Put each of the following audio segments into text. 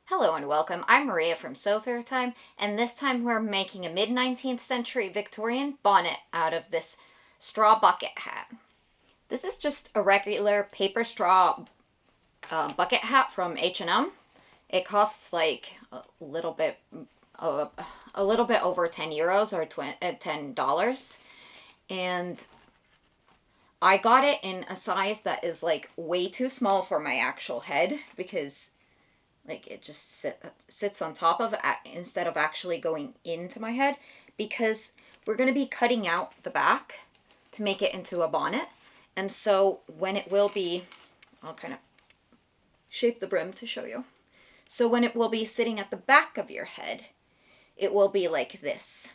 Hello and welcome. I'm Maria from Sew Through Time, and this time we're making a mid-19th century Victorian bonnet out of this straw bucket hat. This is just a regular paper straw bucket hat from H&M. It costs like a little bit over 10 euros or $10. And I got it in a size that is like way too small for my actual head because it just sits on top of it instead of actually going into my head, because we're going to be cutting out the back to make it into a bonnet. And so when it will be, I'll kind of shape the brim to show you. So when it will be sitting at the back of your head, it will be like this.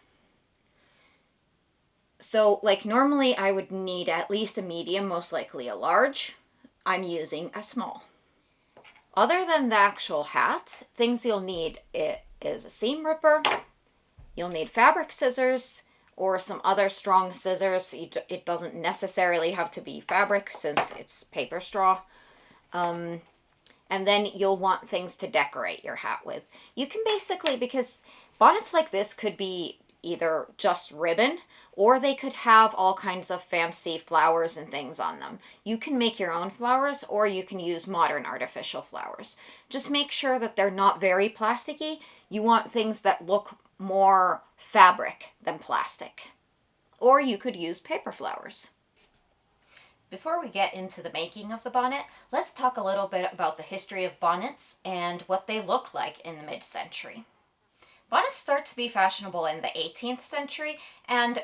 So like normally I would need at least a medium, most likely a large. I'm using a small. Other than the actual hat, things you'll need is a seam ripper, you'll need fabric scissors, or some other strong scissors. It doesn't necessarily have to be fabric since it's paper straw. And then you'll want things to decorate your hat with. You can basically, because bonnets like this could be either just ribbon, or they could have all kinds of fancy flowers and things on them. You can make your own flowers, or you can use modern artificial flowers. Just make sure that they're not very plasticky. You want things that look more fabric than plastic. Or you could use paper flowers. Before we get into the making of the bonnet, let's talk a little bit about the history of bonnets and what they look like in the mid-century. Bonnets start to be fashionable in the 18th century, and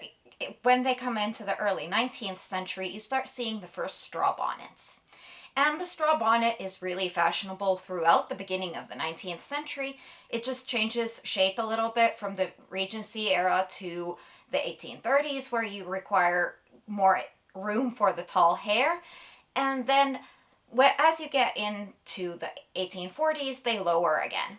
when they come into the early 19th century, you start seeing the first straw bonnets. And the straw bonnet is really fashionable throughout the beginning of the 19th century. It just changes shape a little bit from the Regency era to the 1830s, where you require more room for the tall hair. And then as you get into the 1840s, they lower again.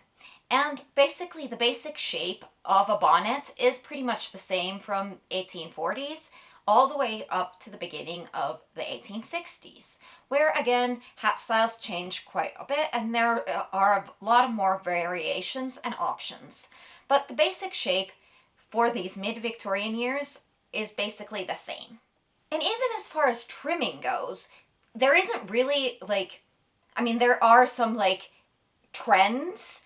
And basically the basic shape of a bonnet is pretty much the same from 1840s all the way up to the beginning of the 1860s, where again hat styles change quite a bit and there are a lot of more variations and options. But the basic shape for these mid-Victorian years is basically the same. And even as far as trimming goes, there isn't really there are some trends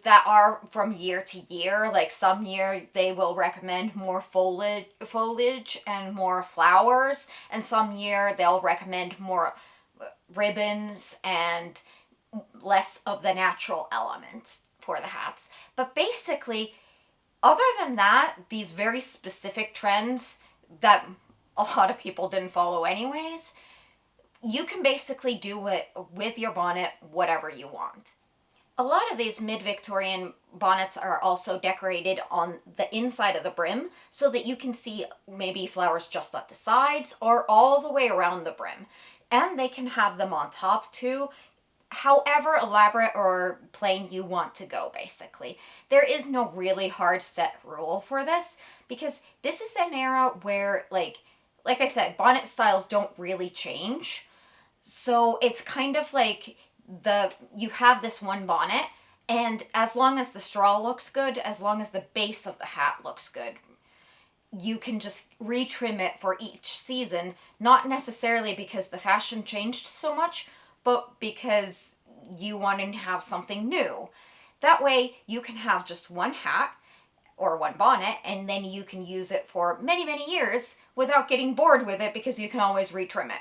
that are from year to year. Like some year they will recommend more foliage and more flowers, and some year they'll recommend more ribbons and less of the natural elements for the hats. But basically, other than that, these very specific trends that a lot of people didn't follow anyways, you can basically do it with your bonnet whatever you want. A lot of these mid-Victorian bonnets are also decorated on the inside of the brim so that you can see maybe flowers just at the sides or all the way around the brim. And they can have them on top too, however elaborate or plain you want to go, basically. There is no really hard set rule for this, because this is an era where, like I said, bonnet styles don't really change. So it's kind of like you have this one bonnet, and as long as the straw looks good, as long as the base of the hat looks good, you can just retrim it for each season, not necessarily because the fashion changed so much, but because you want to have something new. That way you can have just one hat or one bonnet, and then you can use it for many, many years without getting bored with it, because you can always retrim it.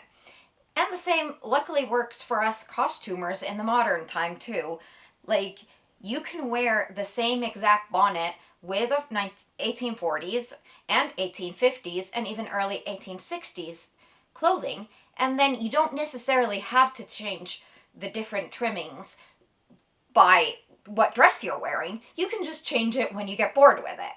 And the same luckily works for us costumers in the modern time too. Like, you can wear the same exact bonnet with 1840s and 1850s and even early 1860s clothing, and then you don't necessarily have to change the different trimmings by what dress you're wearing. You can just change it when you get bored with it.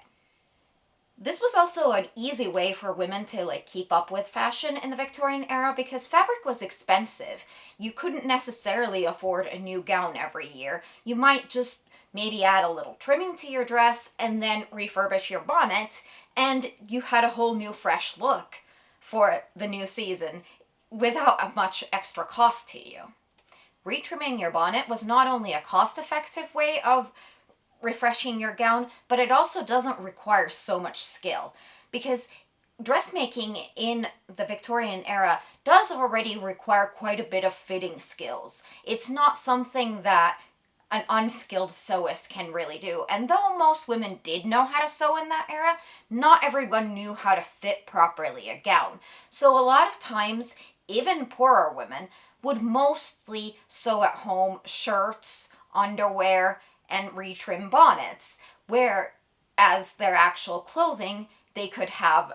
This was also an easy way for women to keep up with fashion in the Victorian era, because fabric was expensive. You couldn't necessarily afford a new gown every year. You might just maybe add a little trimming to your dress and then refurbish your bonnet, and you had a whole new fresh look for the new season without much extra cost to you. retrimming your bonnet was not only a cost-effective way of refreshing your gown, but it also doesn't require so much skill, because dressmaking in the Victorian era does already require quite a bit of fitting skills. It's not something that an unskilled sewist can really do. And though most women did know how to sew in that era, not everyone knew how to fit properly a gown. So a lot of times, even poorer women would mostly sew at home shirts, underwear, and retrim bonnets, whereas their actual clothing they could have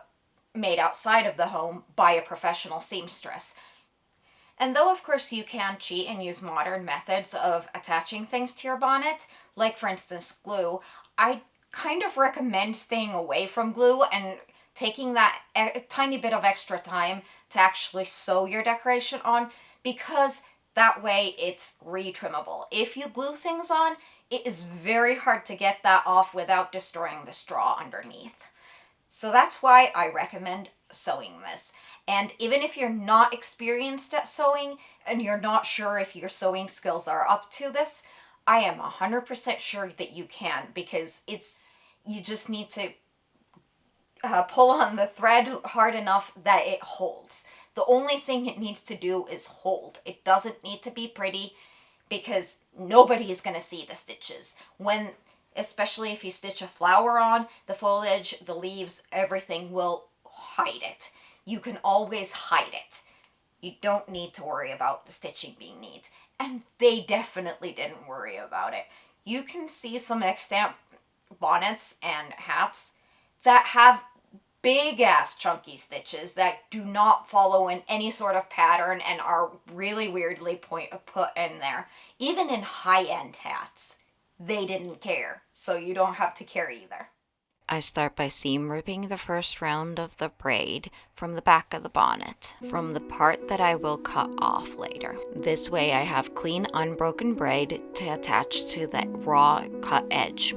made outside of the home by a professional seamstress. And though of course you can cheat and use modern methods of attaching things to your bonnet, like for instance glue, I kind of recommend staying away from glue and taking that tiny bit of extra time to actually sew your decoration on, because that way it's retrimmable. If you glue things on, it is very hard to get that off without destroying the straw underneath. So that's why I recommend sewing this. And even if you're not experienced at sewing and you're not sure if your sewing skills are up to this, I am 100% sure that you can, because you just need to pull on the thread hard enough that it holds. The only thing it needs to do is hold. It doesn't need to be pretty, because nobody is going to see the stitches. Especially if you stitch a flower on, the foliage, the leaves, everything will hide it. You can always hide it. You don't need to worry about the stitching being neat. And they definitely didn't worry about it. You can see some extant bonnets and hats that have big ass chunky stitches that do not follow in any sort of pattern and are really weirdly put in there. Even in high-end hats, they didn't care, so you don't have to care either. I start by seam ripping the first round of the braid from the back of the bonnet, from the part that I will cut off later. This way I have clean, unbroken braid to attach to the raw cut edge.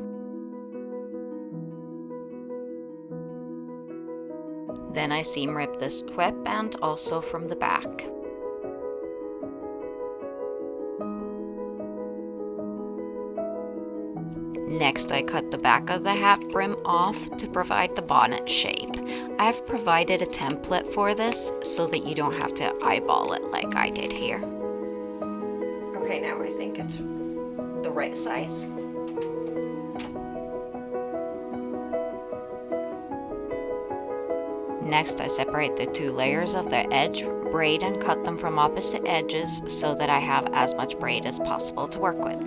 Then I seam rip this sweatband also from the back. Next, I cut the back of the hat brim off to provide the bonnet shape. I have provided a template for this so that you don't have to eyeball it like I did here. Okay, now I think it's the right size. Next, I separate the two layers of the edge braid and cut them from opposite edges so that I have as much braid as possible to work with.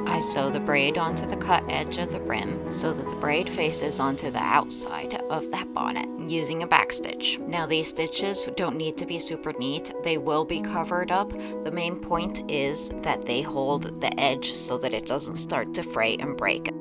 I sew the braid onto the cut edge of the brim so that the braid faces onto the outside of that bonnet using a backstitch. Now these stitches don't need to be super neat, they will be covered up. The main point is that they hold the edge so that it doesn't start to fray and break.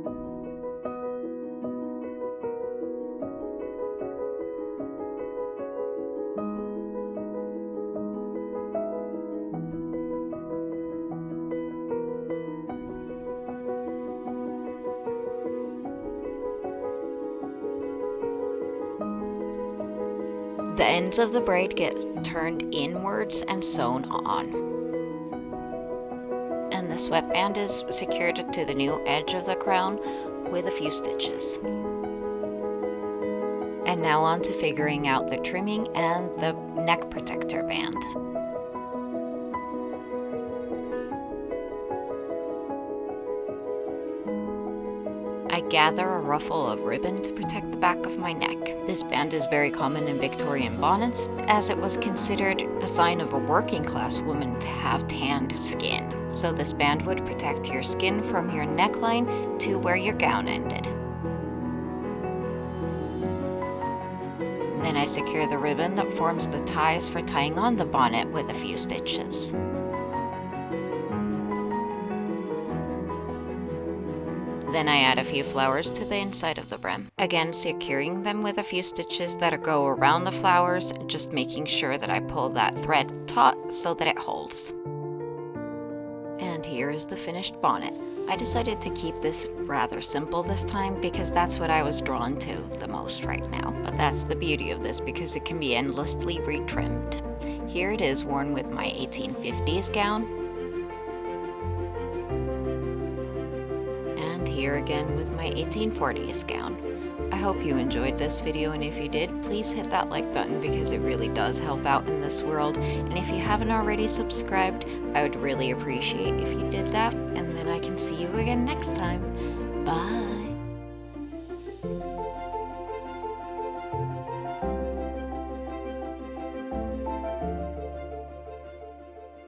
The ends of the braid get turned inwards and sewn on. And the sweatband is secured to the new edge of the crown with a few stitches. And now on to figuring out the trimming and the neck protector band. I gather a ruffle of ribbon to protect the back of my neck. This band is very common in Victorian bonnets, as it was considered a sign of a working class woman to have tanned skin. So this band would protect your skin from your neckline to where your gown ended. Then I secure the ribbon that forms the ties for tying on the bonnet with a few stitches. Then I add a few flowers to the inside of the brim. Again, securing them with a few stitches that go around the flowers, just making sure that I pull that thread taut so that it holds. And here is the finished bonnet. I decided to keep this rather simple this time because that's what I was drawn to the most right now. But that's the beauty of this because it can be endlessly retrimmed. Here it is worn with my 1850s gown. And here again with my 1840s gown. I hope you enjoyed this video, and if you did, please hit that like button because it really does help out in this world. And if you haven't already subscribed, I would really appreciate if you did that, and then I can see you again next time. Bye!